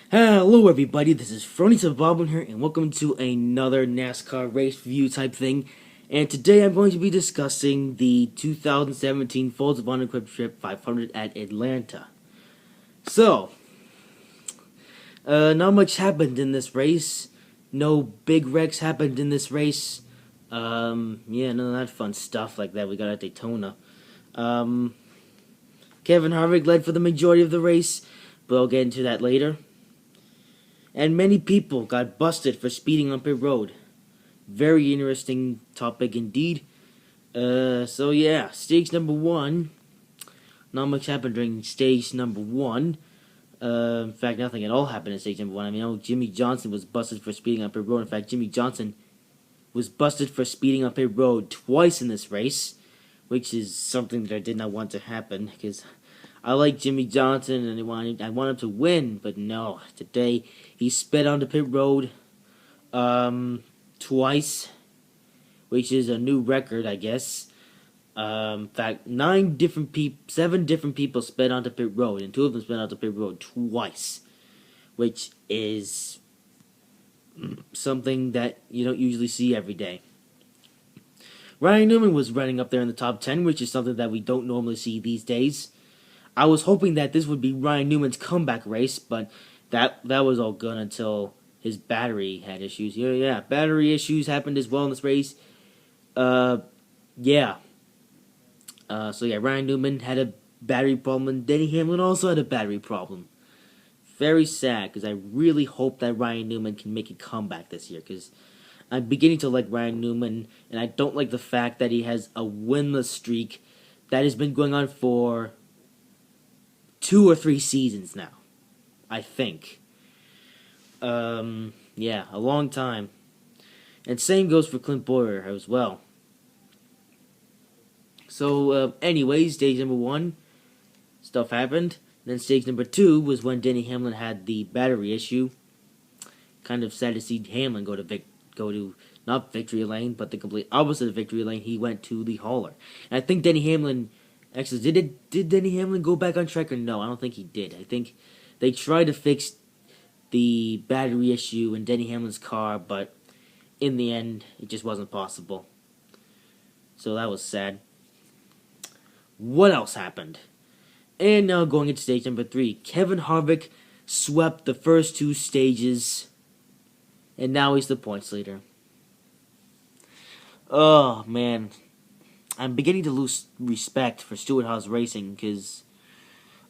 Hello everybody, this is Fronty Bobbin here, and welcome to another NASCAR race review type thing. And today I'm going to be discussing the 2017 Folds of Honor Quik Trip 500 at Atlanta. So, not much happened in this race. No big wrecks happened in this race. Yeah, none of that fun stuff like that we got at Daytona. Kevin Harvick led for the majority of the race, but I'll get into that later. And many people got busted for speeding on pit road. Very interesting topic indeed. So yeah, stage number one. Not much happened during stage number one. In fact, nothing at all happened in stage number one. I mean, Jimmy Johnson was busted for speeding on pit road. In fact, Jimmy Johnson was busted for speeding on pit road twice in this race, which is something that I did not want to happen because I like Jimmy Johnson and I want him to win, but no. Today he sped onto pit road twice, which is a new record, I guess. In fact, 7 different people sped onto pit road, and 2 of them sped onto pit road twice, which is something that you don't usually see every day. Ryan Newman was running up there in the top 10, which is something that we don't normally see these days. I was hoping that this would be Ryan Newman's comeback race, but that was all good until his battery had issues. Yeah, battery issues happened as well in this race. Yeah. So yeah, Ryan Newman had a battery problem, and Denny Hamlin also had a battery problem. Very sad, because I really hope that Ryan Newman can make a comeback this year, because I'm beginning to like Ryan Newman, and I don't like the fact that he has a winless streak that has been going on for 2 or 3 seasons now, I think. Yeah, a long time. And same goes for Clint Bowyer as well. So, anyways, stage number 1, stuff happened. Then stage number 2 was when Denny Hamlin had the battery issue. Kind of sad to see Hamlin go to not victory lane, but the complete opposite of victory lane. He went to the hauler. And I think Denny Hamlin, actually, did Denny Hamlin go back on track or no? I don't think he did. I think they tried to fix the battery issue in Denny Hamlin's car, but in the end, it just wasn't possible. So that was sad. What else happened? And now going into stage number 3, Kevin Harvick swept the first 2 stages, and now he's the points leader. Oh, man. I'm beginning to lose respect for Stewart-Haas Racing, because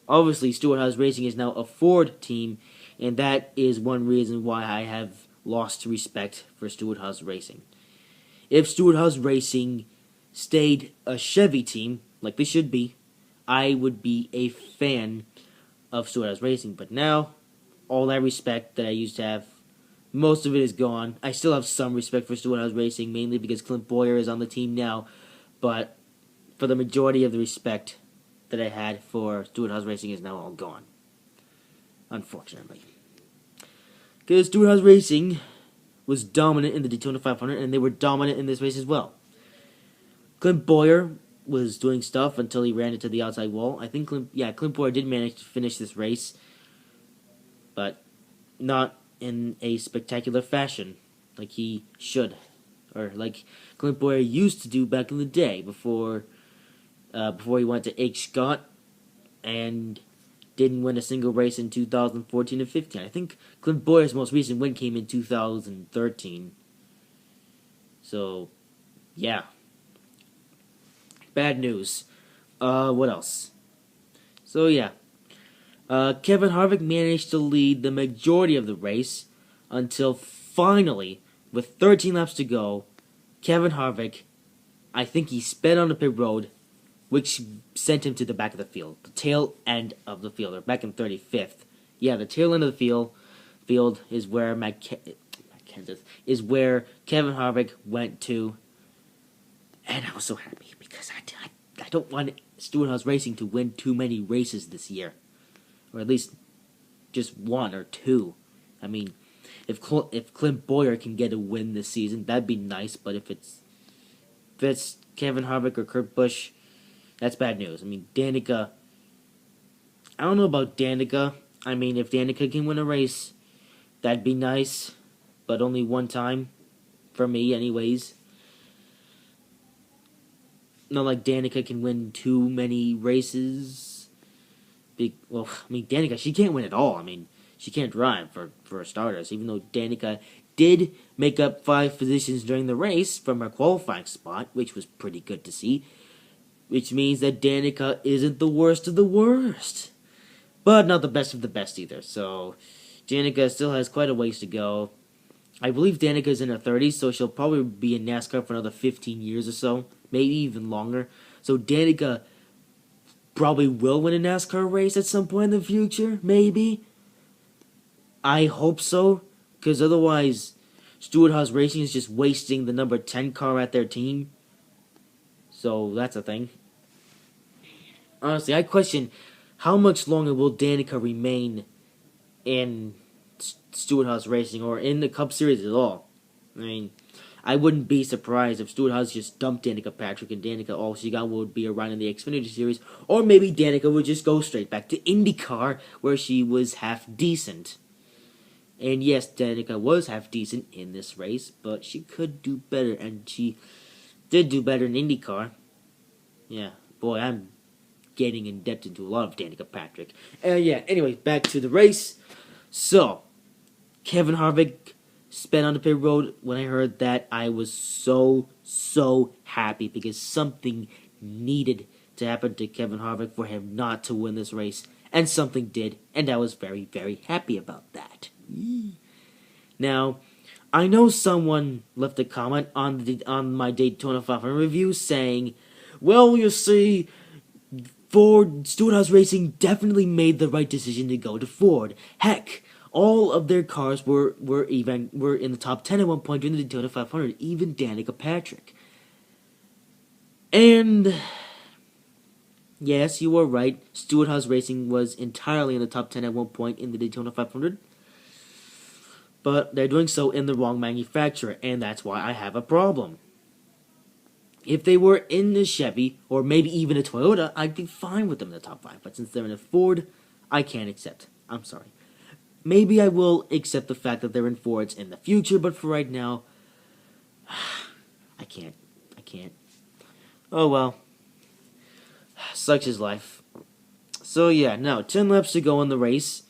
obviously Stewart-Haas Racing is now a Ford team, and that is one reason why I have lost respect for Stewart-Haas Racing. If Stewart-Haas Racing stayed a Chevy team, like they should be, I would be a fan of Stewart-Haas Racing. But now, all that respect that I used to have, most of it is gone. I still have some respect for Stewart-Haas Racing, mainly because Clint Bowyer is on the team now. But for the majority of the respect that I had for Stewart-Haas Racing is now all gone. Unfortunately. Because Stewart-Haas Racing was dominant in the Daytona 500, and they were dominant in this race as well. Clint Bowyer was doing stuff until he ran into the outside wall. I think Clint Bowyer did manage to finish this race, but not in a spectacular fashion like he should, or like Clint Bowyer used to do back in the day before he went to H. Scott and didn't win a single race in 2014 and 15. I think Clint Bowyer's most recent win came in 2013. So, yeah. Bad news. What else? So, yeah. Kevin Harvick managed to lead the majority of the race until finally, with 13 laps to go, Kevin Harvick, I think he sped on the pit road, which sent him to the back of the field. The tail end of the field, or back in 35th. Yeah, the tail end of the field is where is where Kevin Harvick went to. And I was so happy because I don't want Stewart-Haas Racing to win too many races this year. Or at least just 1 or 2. I mean, if Clint Bowyer can get a win this season, that'd be nice. But if it's Kevin Harvick or Kurt Busch, that's bad news. I mean, Danica, I don't know about Danica. I mean, if Danica can win a race, that'd be nice, but only one time, for me anyways. Not like Danica can win too many races. Well, I mean, Danica, she can't win at all. I mean, she can't drive, for starters, even though Danica did make up 5 positions during the race from her qualifying spot, which was pretty good to see, which means that Danica isn't the worst of the worst, but not the best of the best either, so Danica still has quite a ways to go. I believe Danica's in her 30s, so she'll probably be in NASCAR for another 15 years or so, maybe even longer. So Danica probably will win a NASCAR race at some point in the future, maybe. I hope so, because otherwise Stewart-Haas Racing is just wasting the number 10 car at their team. So that's a thing. Honestly, I question how much longer will Danica remain in Stewart-Haas Racing or in the Cup Series at all. I mean, I wouldn't be surprised if Stewart-Haas just dumped Danica Patrick and Danica all she got would be a run in the Xfinity Series, or maybe Danica would just go straight back to IndyCar where she was half decent. And yes, Danica was half decent in this race, but she could do better, and she did do better in IndyCar. Yeah, boy, I'm getting indebted to a lot of Danica Patrick. Yeah, anyway, back to the race. So, Kevin Harvick sped on the pit road. When I heard that, I was so happy because something needed to happen to Kevin Harvick for him not to win this race. And something did, and I was very happy about that. Now, I know someone left a comment on my Daytona 500 review saying, well, you see, Stewart-Haas Racing definitely made the right decision to go to Ford. Heck, all of their cars were in the top 10 at one point during the Daytona 500, even Danica Patrick. And yes, you were right. Stewart-Haas Racing was entirely in the top 10 at one point in the Daytona 500. But they're doing so in the wrong manufacturer, and that's why I have a problem. If they were in the Chevy, or maybe even a Toyota, I'd be fine with them in the top 5. But since they're in a Ford, I can't accept. I'm sorry. Maybe I will accept the fact that they're in Fords in the future, but for right now, I can't. Oh well. Such is life. So yeah, now 10 laps to go in the race.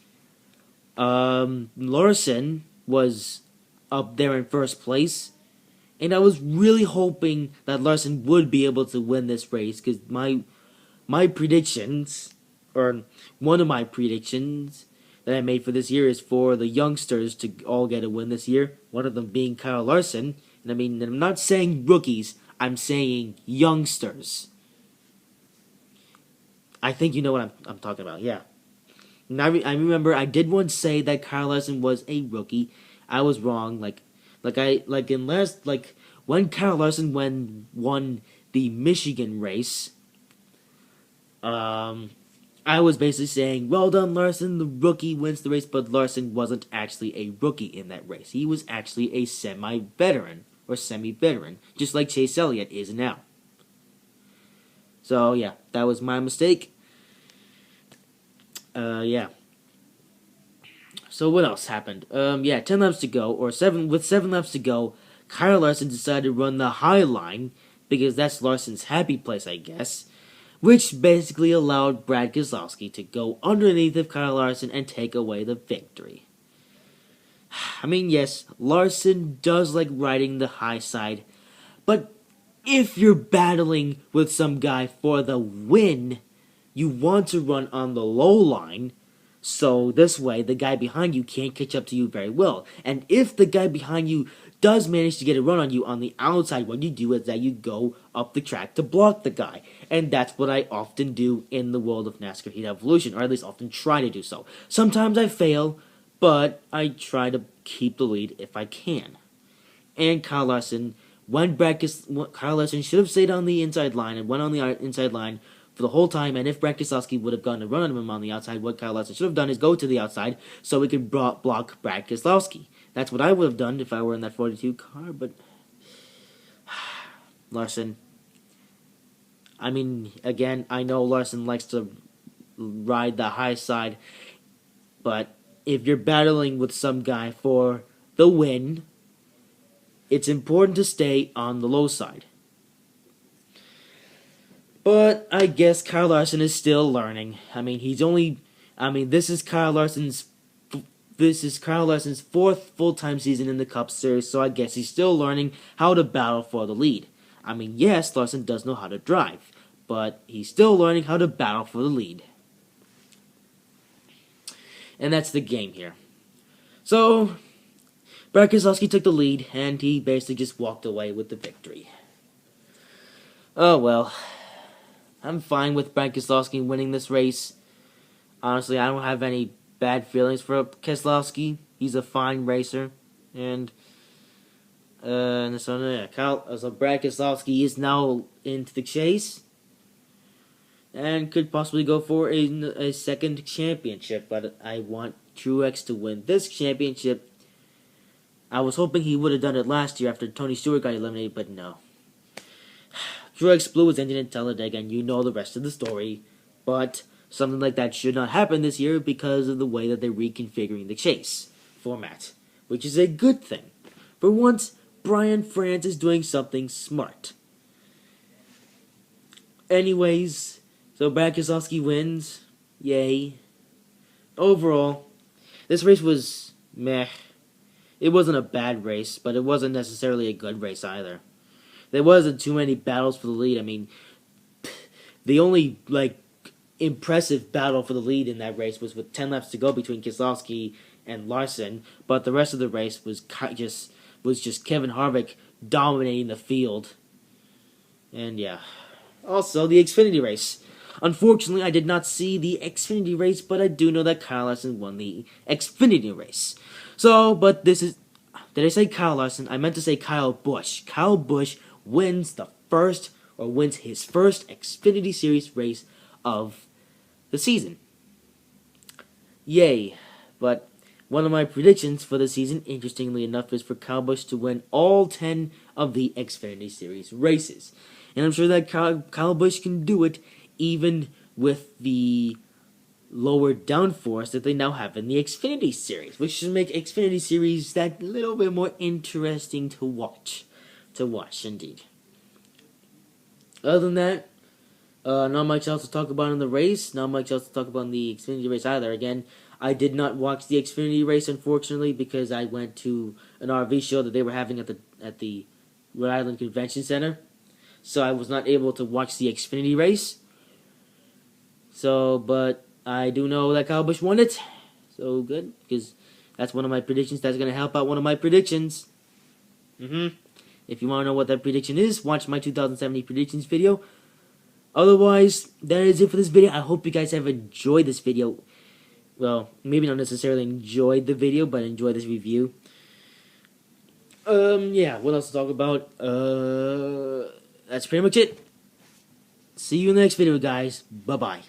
Larson was up there in first place, and I was really hoping that Larson would be able to win this race, because my predictions, or one of my predictions that I made for this year is for the youngsters to all get a win this year, one of them being Kyle Larson. And I mean, I'm not saying rookies, I'm saying youngsters. I think you know what I'm talking about, yeah. And I remember I did once say that Kyle Larson was a rookie. I was wrong. When Kyle Larson won the Michigan race, I was basically saying, well done, Larson, the rookie wins the race, but Larson wasn't actually a rookie in that race. He was actually a semi-veteran, just like Chase Elliott is now. So, yeah, that was my mistake. Yeah. So, what else happened? 10 laps to go, with 7 laps to go, Kyle Larson decided to run the high line, because that's Larson's happy place, I guess, which basically allowed Brad Keselowski to go underneath of Kyle Larson and take away the victory. I mean, yes, Larson does like riding the high side, but if you're battling with some guy for the win, you want to run on the low line, so this way the guy behind you can't catch up to you very well. And if the guy behind you does manage to get a run on you on the outside, what you do is that you go up the track to block the guy. And that's what I often do in the world of NASCAR Heat Evolution, or at least often try to do so. Sometimes I fail, but I try to keep the lead if I can. And Kyle Larson, Kyle Larson should have stayed on the inside line and went on the inside line for the whole time, and if Brad Keselowski would have gone to run on him on the outside, what Kyle Larson should have done is go to the outside so we could block Brad Keselowski. That's what I would have done if I were in that 42 car, but Larson, I mean, again, I know Larson likes to ride the high side, But if you're battling with some guy for the win, it's important to stay on the low side. But I guess Kyle Larson is still learning. This is Kyle Larson's fourth full-time season in the Cup Series, so I guess he's still learning how to battle for the lead. Yes, Larson does know how to drive, but he's still learning how to battle for the lead. And that's the game here. So, Brad Keselowski took the lead, and he basically just walked away with the victory. Oh well. I'm fine with Brad Keselowski winning this race. Honestly, I don't have any bad feelings for Keselowski. He's a fine racer. So Brad Keselowski is now into the chase and could possibly go for a second championship. But I want Truex to win this championship. I was hoping he would have done it last year after Tony Stewart got eliminated, but no. Truex blew his engine in Talladega, and you know the rest of the story. But something like that should not happen this year because of the way that they're reconfiguring the chase format, which is a good thing. For once, Brian France is doing something smart. Anyways, so Brad Keselowski wins. Yay. Overall, this race was meh. It wasn't a bad race, but it wasn't necessarily a good race either. There wasn't too many battles for the lead. The only impressive battle for the lead in that race was with 10 laps to go between Keselowski and Larson, but the rest of the race was just Kevin Harvick dominating the field. And yeah. Also, the Xfinity race. Unfortunately, I did not see the Xfinity race, but I do know that Kyle Larson won the Xfinity race. Did I say Kyle Larson? I meant to say Kyle Busch. Kyle Busch wins his first Xfinity Series race of the season. Yay. But one of my predictions for the season, interestingly enough, is for Kyle Busch to win all 10 of the Xfinity Series races. And I'm sure that Kyle Busch can do it even with the lower downforce that they now have in the Xfinity Series, which should make Xfinity Series that little bit more interesting to watch. Indeed. Other than that, not much else to talk about in the race. Not much else to talk about in the Xfinity race either. Again, I did not watch the Xfinity race, unfortunately, because I went to an RV show that they were having at the Rhode Island Convention Center. So I was not able to watch the Xfinity race. But I do know that Kyle Busch won it. So good, because that's one of my predictions. That's going to help out one of my predictions. If you want to know what that prediction is, watch my 2070 predictions video. Otherwise, that is it for this video. I hope you guys have enjoyed this video. Well, maybe not necessarily enjoyed the video, but enjoyed this review. Yeah, what else to talk about? That's pretty much it. See you in the next video, guys. Bye-bye.